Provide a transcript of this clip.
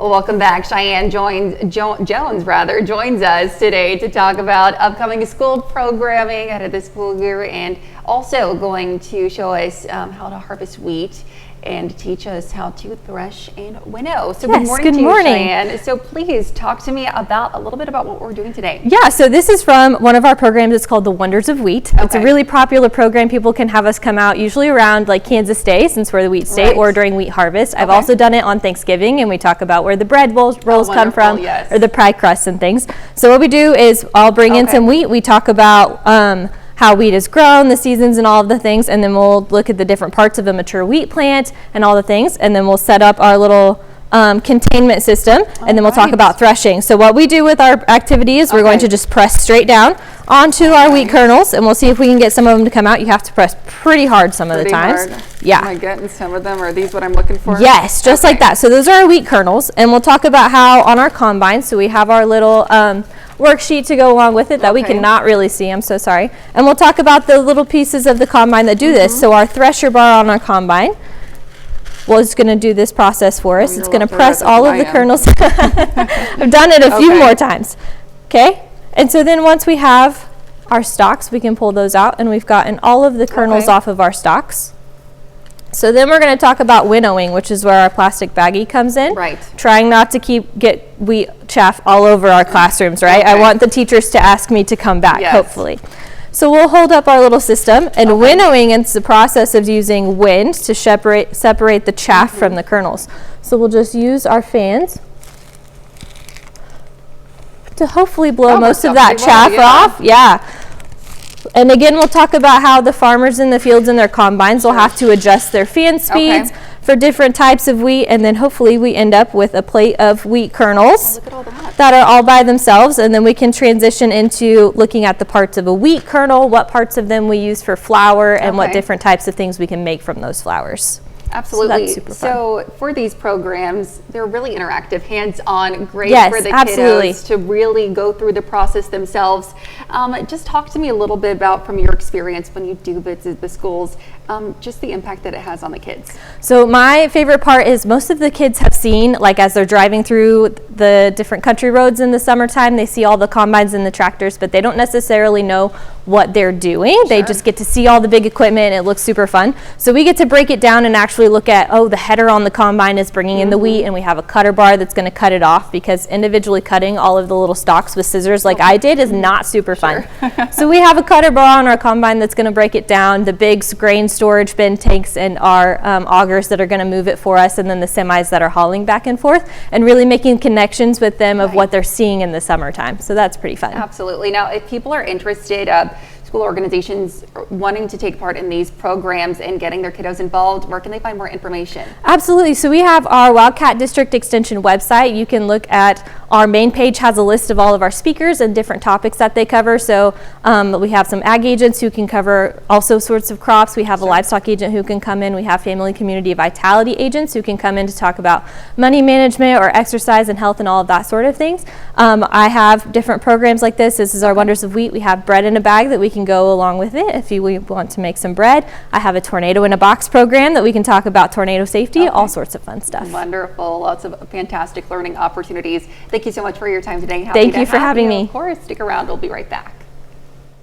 Well, welcome back. Cheyenne Jones joins us today to talk about upcoming school programming ahead of the school year, and also going to show us how to harvest wheat and teach us how to thresh and winnow. So yes, good morning to you, Cheyenne. So please talk to me about a little bit about what we're doing today. Yeah, so this is from one of our programs. It's called the Wonders of Wheat. Okay. It's a really popular program. People can have us come out usually around like Kansas Day, since we're the wheat state, or during wheat harvest. Okay. I've also done it on Thanksgiving, and we talk about where the bread rolls come from, or the pie crusts and things. So what we do is I'll bring in some wheat. We talk about how wheat is grown, the seasons and all of the things, and then we'll look at the different parts of a mature wheat plant and all the things, and then we'll set up our little containment system, and then we'll talk about threshing. So what we do with our activity is we're going to just press straight down onto our wheat kernels, and we'll see if we can get some of them to come out. You have to press pretty hard some of the times. Yeah. Am I getting some of them? Are these what I'm looking for? Yes, just like that. So those are our wheat kernels, and we'll talk about how on our combine, so we have our little worksheet to go along with it that we cannot really see. I'm so sorry. And we'll talk about the little pieces of the combine that do this. So our thresher bar on our combine, well, it's going to do this process for us. It's going to press all of the kernels. I've done it a few more times. Okay? And so then once we have our stalks, we can pull those out, and we've gotten all of the kernels off of our stalks. So then we're going to talk about winnowing, which is where our plastic baggie comes in. Right. Trying not to get wheat chaff all over our classrooms, right? I want the teachers to ask me to come back, hopefully. So we'll hold up our little system, and winnowing is the process of using wind to separate the chaff from the kernels. So we'll just use our fans to hopefully blow most of that chaff off. Yeah. And again, we'll talk about how the farmers in the fields and their combines will have to adjust their fan speeds for different types of wheat, and then hopefully we end up with a plate of wheat kernels that are all by themselves, and then we can transition into looking at the parts of a wheat kernel, what parts of them we use for flour, and what different types of things we can make from those flours. Absolutely. So that's super fun. So for these programs, they're really interactive, hands-on, great for the kiddos to really go through the process themselves. Just talk to me a little bit about, from your experience when you do visit the schools, just the impact that it has on the kids. So my favorite part is most of the kids have seen, like as they're driving through the different country roads in the summertime, they see all the combines and the tractors, but they don't necessarily know what they're doing. They just get to see all the big equipment, and it looks super fun. So we get to break it down and actually look at, the header on the combine is bringing in the wheat, and we have a cutter bar that's going to cut it off, because individually cutting all of the little stalks with scissors like I did is not super fun. So we have a cutter bar on our combine that's going to break it down, the big grain storage bin tanks, and our augers that are going to move it for us, and then the semis that are hauling back and forth, and really making connections with them of what they're seeing in the summertime. So that's pretty fun. Absolutely. Now, if people are interested, school organizations wanting to take part in these programs and getting their kiddos involved, where can they find more information? Absolutely. So we have our Wildcat District Extension website. You can look at our main page, has a list of all of our speakers and different topics that they cover. So we have some ag agents who can cover all sorts of crops. We have a livestock agent who can come in. We have family community vitality agents who can come in to talk about money management or exercise and health and all of that sort of things. I have different programs like this. This is our Wonders of Wheat. We have bread in a bag that we can go along with it if we want to make some bread. I have a tornado in a box program that we can talk about tornado safety, all sorts of fun stuff. Wonderful. Lots of fantastic learning opportunities. Thank you so much for your time today. Thank you for having me. Of course, stick around. We'll be right back.